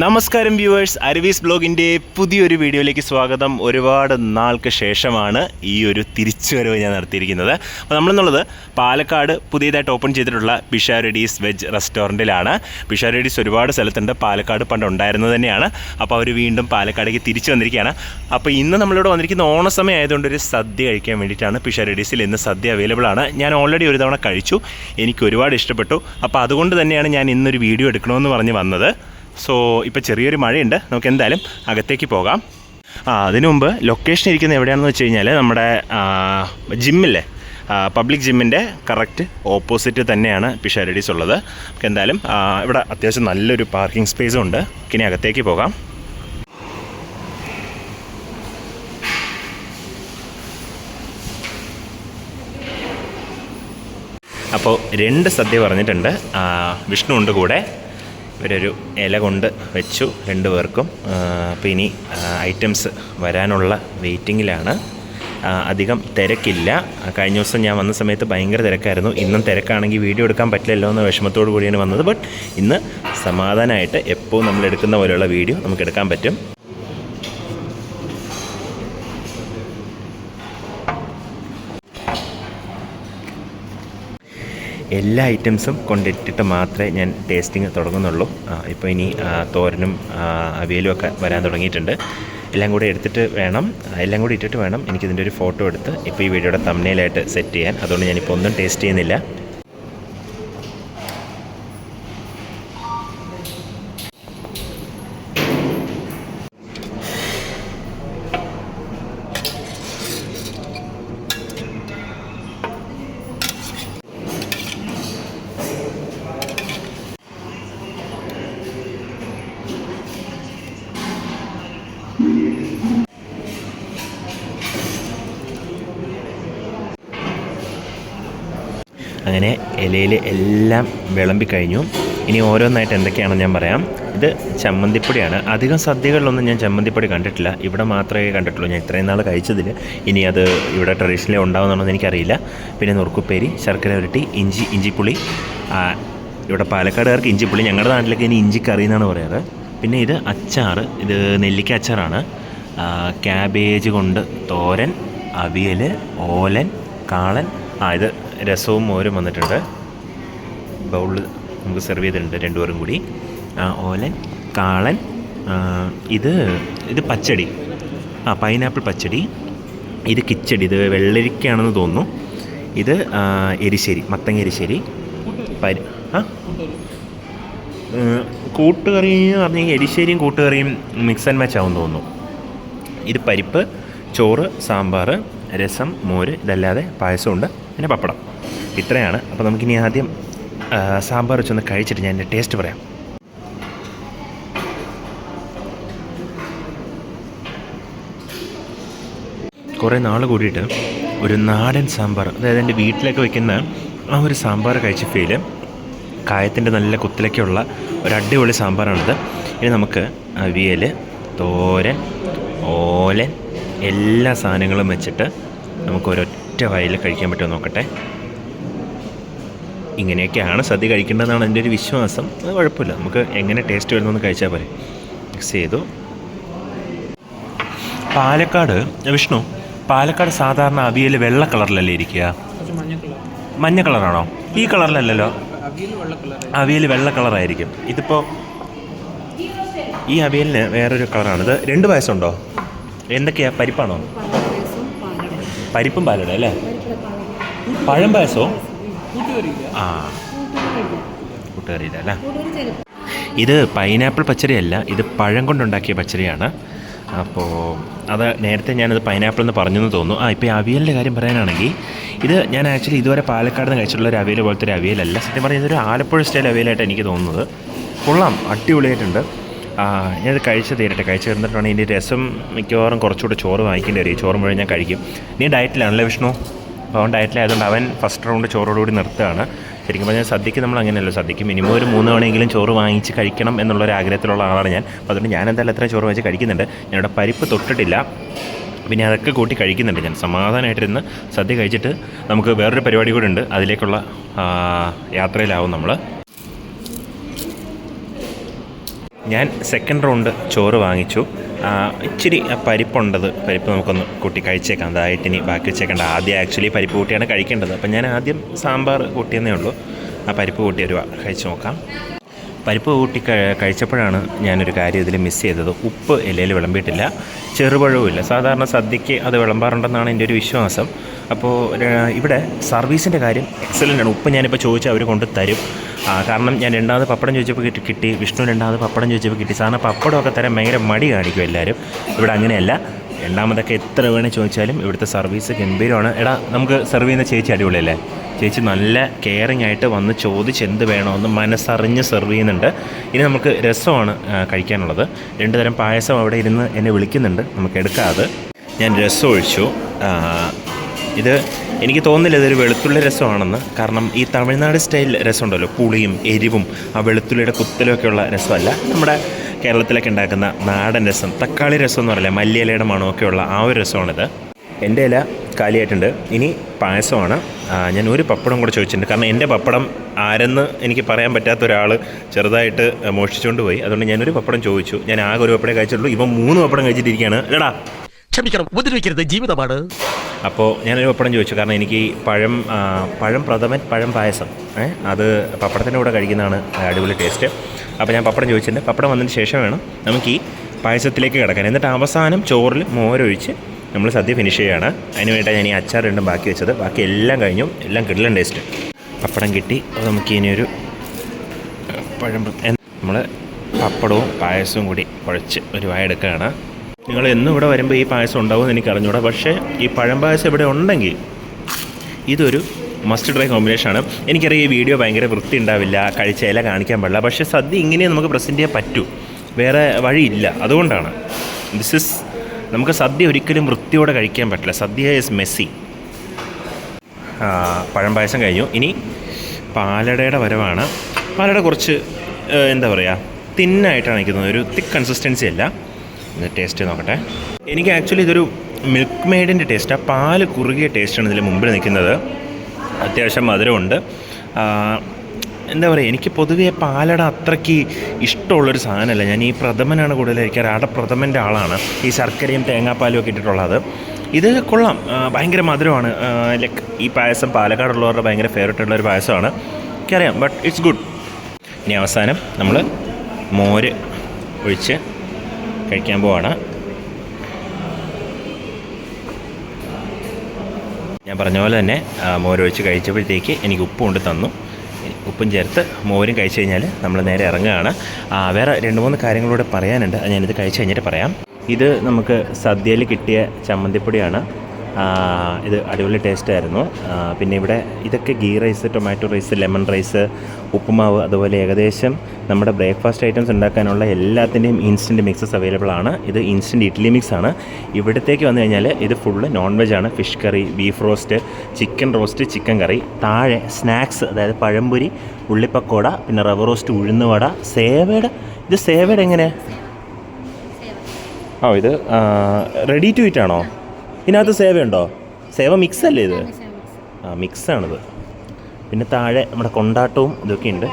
നമസ്കാരം വ്യൂവേഴ്സ്, അരവീസ് ബ്ലോഗിൻ്റെ പുതിയൊരു വീഡിയോയിലേക്ക് സ്വാഗതം. ഒരുപാട് നാൾക്ക് ശേഷമാണ് ഈ ഒരു തിരിച്ചുവരവ് ഞാൻ നടത്തിയിരിക്കുന്നത്. അപ്പോൾ നമ്മളെന്നുള്ളത് പാലക്കാട് പുതിയതായിട്ട് ഓപ്പൺ ചെയ്തിട്ടുള്ള പിഷാരഡീസ് വെജ് റെസ്റ്റോറൻറ്റിലാണ്. പിഷാരഡീസ് ഒരുപാട് സ്ഥലത്തുണ്ട്, പാലക്കാട് പണ്ട് ഉണ്ടായിരുന്നത് തന്നെയാണ്. അപ്പോൾ അവർ വീണ്ടും പാലക്കാടേക്ക് തിരിച്ചു വന്നിരിക്കുകയാണ്. അപ്പോൾ ഇന്ന് നമ്മളിവിടെ വന്നിരിക്കുന്ന ഓണസമയം ആയതുകൊണ്ട് ഒരു സദ്യ കഴിക്കാൻ വേണ്ടിയിട്ടാണ്. പിഷാരഡീസിൽ ഇന്ന് സദ്യ അവൈലബിൾ ആണ്. ഞാൻ ഓൾറെഡി ഒരു തവണ കഴിച്ചു, എനിക്ക് ഒരുപാട് ഇഷ്ടപ്പെട്ടു. അപ്പോൾ അതുകൊണ്ട് തന്നെയാണ് ഞാൻ ഇന്നൊരു വീഡിയോ എടുക്കണമെന്ന് പറഞ്ഞ് വന്നത്. സോ ഇപ്പോൾ ചെറിയൊരു മഴയുണ്ട്, നമുക്ക് എന്തായാലും അകത്തേക്ക് പോകാം. അതിനു മുമ്പ് ലൊക്കേഷൻ ഇരിക്കുന്നത് എവിടെയാണെന്ന് വെച്ച് കഴിഞ്ഞാൽ നമ്മുടെ ജിമ്മില്ലേ, പബ്ലിക് ജിമ്മിൻ്റെ കറക്റ്റ് ഓപ്പോസിറ്റ് തന്നെയാണ് പിഷാരഡീസ് ഉള്ളത്. നമുക്ക് എന്തായാലും ഇവിടെ അത്യാവശ്യം നല്ലൊരു പാർക്കിംഗ് സ്പേസും ഉണ്ട്. ഇനി അകത്തേക്ക് പോകാം. അപ്പോൾ 2 സദ്യ പറഞ്ഞിട്ടുണ്ട്. വിഷ്ണു ഉണ്ട് കൂടെ. ഇവരൊരു ഇല കൊണ്ട് വെച്ചു 2 പേർക്കും. അപ്പോൾ ഇനി ഐറ്റംസ് വരാനുള്ള വെയിറ്റിങ്ങിലാണ്. അധികം തിരക്കില്ല. കഴിഞ്ഞ ദിവസം ഞാൻ വന്ന സമയത്ത് ഭയങ്കര തിരക്കായിരുന്നു. ഇന്നും തിരക്കാണെങ്കിൽ വീഡിയോ എടുക്കാൻ പറ്റില്ലല്ലോ എന്ന വിഷമത്തോടു കൂടിയാണ് വന്നത്. ബട്ട് ഇന്ന് സമാധാനമായിട്ട് എപ്പോൾ നമ്മൾ എടുക്കുന്ന പോലെയുള്ള വീഡിയോ നമുക്ക് എടുക്കാൻ പറ്റും. എല്ലാ ഐറ്റംസും കൊണ്ടിട്ടിട്ട് മാത്രമേ ഞാൻ ടേസ്റ്റിങ് തുടങ്ങുന്നുള്ളൂ. ഇപ്പോൾ ഇനി തോരനും അവിയലും ഒക്കെ വരാൻ തുടങ്ങിയിട്ടുണ്ട്. എല്ലാം കൂടി ഇട്ടിട്ട് വേണം എനിക്കിതിൻ്റെ ഒരു ഫോട്ടോ എടുത്ത് ഇപ്പോൾ ഈ വീഡിയോയുടെ തംബ്നെയിലായിട്ട് സെറ്റ് ചെയ്യാൻ. അതുകൊണ്ട് ഞാനിപ്പോൾ ഒന്നും ടേസ്റ്റ് ചെയ്യുന്നില്ല. അങ്ങനെ ഇലയിൽ എല്ലാം വിളമ്പിക്കഴിഞ്ഞു. ഇനി ഓരോന്നായിട്ട് എന്തൊക്കെയാണെന്ന് ഞാൻ പറയാം. ഇത് ചമ്മന്തിപ്പൊടിയാണ്. അധികം സദ്യകളിലൊന്നും ഞാൻ ചമ്മന്തിപ്പൊടി കണ്ടിട്ടില്ല, ഇവിടെ മാത്രമേ കണ്ടിട്ടുള്ളൂ ഞാൻ ഇത്രയും നാൾ കഴിച്ചതിൽ. ഇനി അത് ഇവിടെ ട്രഡീഷണലി ഉണ്ടാവുന്നതാണെന്ന് എനിക്കറിയില്ല. പിന്നെ നുറുക്കുപ്പേരി, ശർക്കര ഉരുട്ടി, ഇഞ്ചിപ്പുളി. ഇവിടെ പാലക്കാടുകാർക്ക് ഇഞ്ചിപ്പുളി, ഞങ്ങളുടെ നാട്ടിലൊക്കെ ഇനി ഇഞ്ചിക്കറി എന്നാണ് പറയാറ്. പിന്നെ ഇത് അച്ചാർ, ഇത് നെല്ലിക്ക അച്ചാറാണ്. ക്യാബേജ് കൊണ്ട് തോരൻ, അവിയൽ, ഓലൻ, കാളൻ. ഇത് രസവും മോരും വന്നിട്ടുണ്ട്. ബൗളിൽ നമുക്ക് സെർവ് ചെയ്തിട്ടുണ്ട് 2 പേരും കൂടി. ഓലൻ, കാളൻ. ഇത് പച്ചടി, പൈനാപ്പിൾ പച്ചടി. ഇത് കിച്ചടി, ഇത് വെള്ളരിക്കയാണെന്ന് തോന്നുന്നു. ഇത് എരിശ്ശേരി, മത്തങ്ങ എരിശ്ശേരി. കൂട്ടുകറി എന്ന് പറഞ്ഞാൽ എരിശ്ശേരിയും കൂട്ടുകറിയും മിക്സ് ആൻഡ് മാച്ച് ആവുമെന്ന് തോന്നുന്നു. ഇത് പരിപ്പ്, ചോറ്, സാമ്പാർ, രസം, മോര്. ഇതല്ലാതെ പായസമുണ്ട്, പിന്നെ പപ്പടം. ഇത്രയാണ്. അപ്പോൾ നമുക്കിനി ആദ്യം സാമ്പാർ വെച്ചൊന്ന് കഴിച്ചിട്ട് ഞാൻ എൻ്റെ ടേസ്റ്റ് പറയാം. കുറേ നാൾ കൂടിയിട്ട് ഒരു നാടൻ സാമ്പാർ, അതായത് എൻ്റെ വീട്ടിലൊക്കെ വയ്ക്കുന്ന ആ ഒരു സാമ്പാർ കഴിച്ച ഫീല്. കായത്തിൻ്റെ നല്ല കുത്തിലൊക്കെയുള്ള ഒരു അടിപൊളി സാമ്പാറാണിത്. ഇനി നമുക്ക് അവിയൽ, തോരൻ, ഓലൻ, എല്ലാ സാധനങ്ങളും വെച്ചിട്ട് നമുക്ക് ഒരൊറ്റ വായിൽ കഴിക്കാൻ പറ്റുമോ നോക്കട്ടെ. ഇങ്ങനെയൊക്കെയാണ് സദ്യ കഴിക്കേണ്ടതെന്നാണ് എൻ്റെ ഒരു വിശ്വാസം. അത് കുഴപ്പമില്ല, നമുക്ക് എങ്ങനെ ടേസ്റ്റ് വരുന്നതെന്ന് കഴിച്ചാൽ പോലെ. മിക്സ് ചെയ്തു. വിഷ്ണു, പാലക്കാട് സാധാരണ അവിയൽ വെള്ള കളറിലല്ലേ ഇരിക്കുക? മഞ്ഞ കളറാണോ? ഈ കളറിലല്ലല്ലോ. അവിയൽ വെള്ള കളറായിരിക്കും. ഇതിപ്പോൾ ഈ അവിയലിന് വേറൊരു കളറാണ്. ഇത് 2 പായസമുണ്ടോ? എന്തൊക്കെയാ? പരിപ്പാണോ? പരിപ്പും പാലട അല്ലേ? പഴം പായസമോ? കൂട്ടുകറിയില്ല അല്ലേ? ഇത് പൈനാപ്പിൾ പച്ചടിയല്ല, ഇത് പഴം കൊണ്ടുണ്ടാക്കിയ പച്ചടിയാണ്. അപ്പോൾ അത് നേരത്തെ ഞാനത് പൈനാപ്പിൾ എന്ന് പറഞ്ഞെന്ന് തോന്നുന്നു. ഇപ്പോൾ ഈ അവിയലിൻ്റെ കാര്യം പറയാനാണെങ്കിൽ, ഇത് ഞാൻ ആക്ച്വലി ഇതുവരെ പാലക്കാട് നിന്ന് കഴിച്ചിട്ടുള്ള ഒരു അവിയൽ പോലത്തെ ഒരു അവിയലല്ല. സത്യം പറഞ്ഞാൽ ഇതൊരു ആലപ്പുഴ സ്റ്റൈൽ അവിയലായിട്ട് എനിക്ക് തോന്നുന്നത്. കൊള്ളാം, അടിപൊളിയായിട്ടുണ്ട്. ഞാനത് കഴിച്ച് തീർന്നിട്ടാണ്. ഇതിൻ്റെ രസം മിക്കവാറും കുറച്ചുകൂടെ ചോറ് വാങ്ങിക്കേണ്ടി വരും. ഈ ചോറ് മുഴുവൻ ഞാൻ കഴിക്കും. നീ ഡയറ്റിലാണല്ലേ വിഷ്ണു? അപ്പോൾ അവൻ ഡയറ്റിലായതുകൊണ്ട് അവൻ ഫസ്റ്റ് റൗണ്ട് ചോറോടുകൂടി നിർത്തുകയാണ്. ശരിക്കും പറഞ്ഞാൽ സദ്യക്ക് നമ്മൾ അങ്ങനെയല്ലോ, സദ്യക്ക് മിനിമം ഒരു 3 തവണയെങ്കിലും ചോറ് വാങ്ങിച്ച് കഴിക്കണം എന്നുള്ളൊരു ആഗ്രഹത്തിലുള്ള ആളാണ് ഞാൻ. അപ്പോൾ അതുകൊണ്ട് ഞാൻ എന്തായാലും എത്ര ചോറ് വാങ്ങിച്ച് കഴിക്കുന്നുണ്ട്. ഞാനിവിടെ പരിപ്പ് തൊട്ടിട്ടില്ല, പിന്നെ അതൊക്കെ കൂട്ടി കഴിക്കുന്നുണ്ട്. ഞാൻ സമാധാനമായിട്ടിരുന്ന് സദ്യ കഴിച്ചിട്ട് നമുക്ക് വേറൊരു പരിപാടി കൂടെ ഉണ്ട്, അതിലേക്കുള്ള യാത്രയിലാവും നമ്മൾ. ഞാൻ സെക്കൻഡ് റൗണ്ട് ചോറ് വാങ്ങിച്ചു. ഇച്ചിരി പരിപ്പുണ്ടത്, പരിപ്പ് നമുക്കൊന്ന് കൂട്ടി കഴിച്ചേക്കാം. അതായിട്ട് ഇനി ബാക്കി വെച്ചേക്കേണ്ട. ആദ്യം ആക്ച്വലി പരിപ്പ് കൂട്ടിയാണ് കഴിക്കേണ്ടത്. അപ്പം ഞാൻ ആദ്യം സാമ്പാർ കൂട്ടിയെന്നേ ഉള്ളൂ. ആ പരിപ്പ് കൂട്ടി ഒരു കഴിച്ച് നോക്കാം. പരിപ്പ് കൂട്ടി കഴിച്ചപ്പോഴാണ് ഞാനൊരു കാര്യം ഇതിൽ മിസ് ചെയ്തത്. ഉപ്പ് ഇലയിൽ വിളമ്പിയിട്ടില്ല, ചെറുപഴവുമില്ല. സാധാരണ സദ്യക്ക് അത് വിളമ്പാറുണ്ടെന്നാണ് എൻ്റെ ഒരു വിശ്വാസം. അപ്പോൾ ഇവിടെ സർവീസിൻ്റെ കാര്യം എക്സലൻ്റ് ആണ്. ഉപ്പ് ഞാനിപ്പോൾ ചോദിച്ചാൽ അവർ കൊണ്ട് തരും. കാരണം ഞാൻ രണ്ടാമത് പപ്പടം ചോദിച്ചപ്പോൾ കിട്ടി, വിഷ്ണു രണ്ടാമത് പപ്പടം ചോദിച്ചപ്പോൾ കിട്ടി. സാധാരണ പപ്പടമൊക്കെ തരാൻ ഭയങ്കര മടി കാണിക്കും എല്ലാവരും. ഇവിടെ അങ്ങനെയല്ല. രണ്ടാമതൊക്കെ എത്ര വേണേൽ ചോദിച്ചാലും ഇവിടുത്തെ സർവീസ് ഗംഭീരമാണ്. എടാ, നമുക്ക് സെർവ് ചെയ്യുന്ന ചേച്ചി അടിപൊളിയല്ലേ? ചേച്ചി നല്ല കെയറിങ് ആയിട്ട് വന്ന് ചോദിച്ച് എന്ത് വേണമെന്ന് മനസ്സറിഞ്ഞ് സെർവ് ചെയ്യുന്നുണ്ട്. ഇനി നമുക്ക് രസമാണ് കഴിക്കാനുള്ളത്. 2 തരം പായസം അവിടെ ഇരുന്ന് എന്നെ വിളിക്കുന്നുണ്ട്, നമുക്ക് എടുക്കാതെ. ഞാൻ രസം ഒഴിച്ചു. ഇത് എനിക്ക് തോന്നുന്നില്ല ഇതൊരു വെളുത്തുള്ളി രസമാണെന്ന്. കാരണം ഈ തമിഴ്നാട് സ്റ്റൈൽ രസമുണ്ടല്ലോ, പുളിയും എരിവും ആ വെളുത്തുള്ളിയുടെ കുത്തലുമൊക്കെയുള്ള രസമല്ല. നമ്മുടെ കേരളത്തിലൊക്കെ ഉണ്ടാക്കുന്ന നാടൻ രസം, തക്കാളി രസം എന്ന് പറയില്ല, മല്ലിയിലയുടെ മണമൊക്കെയുള്ള ആ ഒരു രസമാണിത്. എൻ്റെ ഇല കാലിയായിട്ടുണ്ട്. ഇനി പായസമാണ്. ഞാൻ ഒരു പപ്പടം കൂടെ ചോദിച്ചിട്ടുണ്ട്. കാരണം എൻ്റെ പപ്പടം ആരെന്ന് എനിക്ക് പറയാൻ പറ്റാത്ത ഒരാൾ ചെറുതായിട്ട് മോഷ്ടിച്ചുകൊണ്ട് പോയി. അതുകൊണ്ട് ഞാനൊരു പപ്പടം ചോദിച്ചു. ഞാൻ ആകെ ഒരു പപ്പടം കഴിച്ചിട്ടുള്ളൂ. ഇവൻ 3 പപ്പടം കഴിച്ചിട്ടിരിക്കുകയാണ്. എടാ, ക്ഷമിക്കണം, ഉപദ്രവിക്കരുത്, ജീവിതമാണ്. അപ്പോൾ ഞാനൊരു പപ്പടം ചോദിച്ചു. കാരണം എനിക്ക് പഴം പ്രഥമൻ, പഴം പായസം അത് പപ്പടത്തിൻ്റെ കൂടെ കഴിക്കുന്നതാണ് അടിപൊളി ടേസ്റ്റ്. അപ്പോൾ ഞാൻ പപ്പടം ചോദിച്ചിട്ടുണ്ട്. പപ്പടം വന്നതിന് ശേഷം വേണം നമുക്ക് ഈ പായസത്തിലേക്ക് കിടക്കാൻ. എന്നിട്ട് അവസാനം ചോറിൽ മോരൊഴിച്ച് നമ്മൾ സദ്യ ഫിനിഷ് ചെയ്യുകയാണ്. അതിന് വേണ്ടിയിട്ടാണ് ഞാൻ ഈ അച്ചാർ 2 ബാക്കി വെച്ചത്. ബാക്കി എല്ലാം കഴിഞ്ഞു, എല്ലാം കിടലൻ ടേസ്റ്റ്. പപ്പടം കിട്ടി. അത് നമുക്ക് ഇനിയൊരു പഴം നമ്മൾ പപ്പടവും പായസവും കൂടി കുഴച്ച് ഒരു വായ എടുക്കുകയാണ്. നിങ്ങൾ എന്നും ഇവിടെ വരുമ്പോൾ ഈ പായസം ഉണ്ടാവുമെന്ന് എനിക്ക് അറിഞ്ഞൂടാ. പക്ഷേ ഈ പഴം പായസം ഇവിടെ ഉണ്ടെങ്കിൽ ഇതൊരു മസ്റ്റ് ട്രൈ കോമ്പിനേഷനാണ്. എനിക്കറിയാം ഈ വീഡിയോ ഭയങ്കര വൃത്തി ഉണ്ടാവില്ല, കഴിച്ച ഇല കാണിക്കാൻ പാടില്ല. പക്ഷേ സദ്യ ഇങ്ങനെ നമുക്ക് പ്രസൻറ്റ് ചെയ്യാൻ പറ്റൂ, വേറെ വഴിയില്ല. അതുകൊണ്ടാണ് നമുക്ക് സദ്യ ഒരിക്കലും വൃത്തിയോടെ കഴിക്കാൻ പറ്റില്ല. സദ്യ ഈസ് മെസ്സി. പഴം പായസം കഴിഞ്ഞു. ഇനി പാലടയുടെ വരവാണ്. പാലട കുറച്ച് എന്താ പറയുക, തിന്നായിട്ടാണ് എനിക്ക് തോന്നുന്നത്. ഒരു തിക്ക് കൺസിസ്റ്റൻസി അല്ല. ടേസ്റ്റ് നോക്കട്ടെ. എനിക്ക് ആക്ച്വലി ഇതൊരു മിൽക്ക് മെയ്ഡിൻ്റെ ടേസ്റ്റാണ്. പാല് കുറുകിയ ടേസ്റ്റാണ് ഇതിൽ മുമ്പിൽ നിൽക്കുന്നത്. അത്യാവശ്യം മധുരമുണ്ട്. എന്താ പറയുക, എനിക്ക് പൊതുവേ പാലട അത്രയ്ക്ക് ഇഷ്ടമുള്ളൊരു സാധനമല്ല. ഞാൻ ഈ പ്രഥമനാണ് കൂടുതൽ കഴിക്കാറ്. അടപ്രഥമൻ്റെ ആളാണ്. ഈ ശർക്കരയും തേങ്ങാപ്പാലും ഒക്കെ ഇട്ടിട്ടുള്ളത്. ഇത് കൊള്ളാം, ഭയങ്കര മധുരമാണ്. ലൈക്ക് ഈ പായസം പാലക്കാടുള്ളവരുടെ ഭയങ്കര ഫേവറേറ്റ് ഉള്ളൊരു പായസമാണ്, എനിക്കറിയാം. But it's good. ഇനി അവസാനം നമ്മൾ മോര് ഒഴിച്ച് കഴിക്കാൻ പോവാണ്. ഞാൻ പറഞ്ഞ പോലെ തന്നെ മോരൊഴിച്ച് കഴിച്ചപ്പോഴത്തേക്ക് എനിക്ക് ഉപ്പ് കൊണ്ട് തന്നു. ഉപ്പും ചേർത്ത് മോരും കഴിച്ച് കഴിഞ്ഞാൽ നമ്മൾ നേരെ ഇറങ്ങുകയാണ്. വേറെ 2-3 കാര്യങ്ങളൂടെ പറയാനുണ്ട്. ഞാനിത് കഴിച്ച് കഴിഞ്ഞിട്ട് പറയാം. ഇത് നമുക്ക് സദ്യയിൽ കിട്ടിയ ചമ്മന്തിപ്പൊടിയാണ്. ഇത് അടിപൊളി ടേസ്റ്റായിരുന്നു. പിന്നെ ഇവിടെ ഇതൊക്കെ ghee rice, tomato rice, lemon rice, ഉപ്പുമാവ്, അതുപോലെ ഏകദേശം നമ്മുടെ ബ്രേക്ക്ഫാസ്റ്റ് ഐറ്റംസ് ഉണ്ടാക്കാനുള്ള എല്ലാത്തിൻ്റെയും ഇൻസ്റ്റൻറ്റ് മിക്സസ് അവൈലബിൾ ആണ്. ഇത് ഇൻസ്റ്റൻറ്റ് ഇഡ്ഡലി മിക്സ് ആണ്. ഇവിടത്തേക്ക് വന്നു കഴിഞ്ഞാൽ ഇത് ഫുള്ള് നോൺ വെജ് ആണ്. Fish curry, beef roast, chicken roast, chicken curry. താഴെ സ്നാക്സ്, അതായത് പഴംപൊരി, ഉള്ളിപ്പക്കോട, പിന്നെ റവ റോസ്റ്റ്, ഉഴുന്നുവട, സേവയുടെ. ഇത് സേവയുടെ എങ്ങനെ? ഇത് റെഡി ടു ഈറ്റ് ആണോ? ഇതിനകത്ത് സേവയുണ്ടോ? സേവ മിക്സ് അല്ലേ ഇത്? മിക്സാണിത്. പിന്നെ താഴെ നമ്മുടെ കൊണ്ടാട്ടവും ഇതൊക്കെ ഉണ്ട്.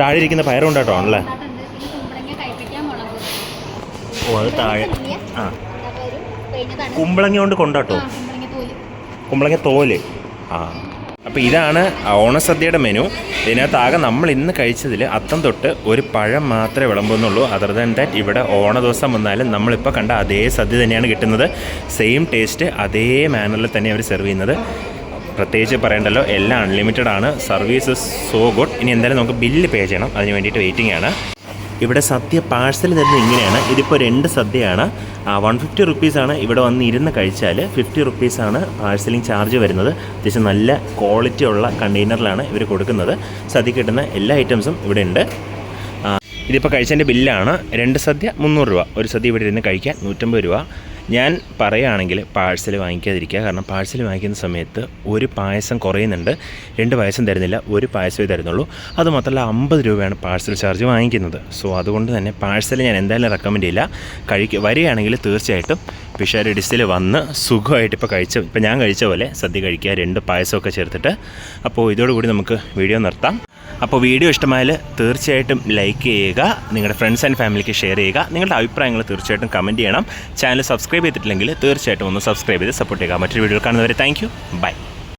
താഴെ ഇരിക്കുന്ന പയർ കൊണ്ടാട്ടം ആണല്ലേ? അത് താഴെ കുമ്പളങ്ങ കൊണ്ട് കൊണ്ടാട്ടോ, കുമ്പളങ്ങ തോല്. അപ്പോൾ ഇതാണ് ഓണസദ്യയുടെ മെനു. ഇതിനകത്താകെ നമ്മൾ ഇന്ന് കഴിച്ചതിൽ അത്തം തൊട്ട് ഒരു പഴം മാത്രമേ വിളമ്പുന്നുള്ളൂ. അതർ ദാൻ ദാറ്റ് ഇവിടെ ഓണ ദിവസം വന്നാലും നമ്മളിപ്പോൾ കണ്ട അതേ സദ്യ തന്നെയാണ് കിട്ടുന്നത്. സെയിം ടേസ്റ്റ്, അതേ മാനറിൽ തന്നെ അവർ സെർവ് ചെയ്യുന്നത്. പ്രത്യേകിച്ച് പറയണ്ടല്ലോ, എല്ലാം അൺലിമിറ്റഡ് ആണ്. Service so good. ഇനി എന്തായാലും നമുക്ക് ബില്ല് പേ ചെയ്യണം, അതിന് വേണ്ടിയിട്ട് വെയിറ്റിംഗ് ആണ്. ഇവിടെ സദ്യ പാഴ്സൽ തരുന്നത് ഇങ്ങനെയാണ്. ഇതിപ്പോൾ 2 സദ്യയാണ്. 150 റുപ്പീസാണ്. ഇവിടെ വന്ന് ഇരുന്ന് കഴിച്ചാൽ 50 റുപ്പീസാണ് പാഴ്സലിംഗ് ചാർജ് വരുന്നത്. അത്യാവശ്യം നല്ല ക്വാളിറ്റി ഉള്ള കണ്ടെയ്നറിലാണ് ഇവർ കൊടുക്കുന്നത്. സദ്യ കിട്ടുന്ന എല്ലാ ഐറ്റംസും ഇവിടെ ഉണ്ട്. ഇതിപ്പോൾ കഴിച്ചതിൻ്റെ ബില്ലാണ്. 2 സദ്യ 300 രൂപ. ഒരു സദ്യ ഇവിടെ ഇരുന്ന് കഴിക്കാൻ 150 രൂപ. ഞാൻ പറയുകയാണെങ്കിൽ പാഴ്സൽ വാങ്ങിക്കാതിരിക്കുക. കാരണം പാഴ്സൽ വാങ്ങിക്കുന്ന സമയത്ത് ഒരു പായസം കുറയുന്നുണ്ട്, 2 പായസം തരുന്നില്ല, ഒരു പായസമേ തരുന്നുള്ളൂ. അതുമാത്രമല്ല 50 രൂപയാണ് പാഴ്സൽ ചാർജ് വാങ്ങിക്കുന്നത്. സോ അതുകൊണ്ട് തന്നെ പാഴ്സൽ ഞാൻ എന്തായാലും റെക്കമെൻഡ് ചെയ്യില്ല. വരികയാണെങ്കിൽ തീർച്ചയായിട്ടും പിഷാരി ഡിസ്സിൽ വന്ന് സുഖമായിട്ട് ഇപ്പോൾ ഞാൻ കഴിച്ച പോലെ സദ്യ കഴിക്കുക, 2 പായസമൊക്കെ ചേർത്തിട്ട്. അപ്പോൾ ഇതോടുകൂടി നമുക്ക് വീഡിയോ നിർത്താം. അപ്പോൾ വീഡിയോ ഇഷ്ടമായാൽ തീർച്ചയായിട്ടും ലൈക്ക് ചെയ്യുക, നിങ്ങളുടെ ഫ്രണ്ട്സ് ആൻഡ് ഫാമിലിക്ക് ഷെയർ ചെയ്യുക, നിങ്ങളുടെ അഭിപ്രായങ്ങൾ തീർച്ചയായിട്ടും കമൻറ്റ് ചെയ്യണം. ചാനൽ സബ്സ്ക്രൈബ് ചെയ്തിട്ടില്ലെങ്കിൽ തീർച്ചയായിട്ടും ഒന്ന് സബ്സ്ക്രൈബ് ചെയ്ത് സപ്പോർട്ട് ചെയ്യുക. മറ്റൊരു വീഡിയോ കാണുന്നവരെ താങ്ക് യു, ബൈ.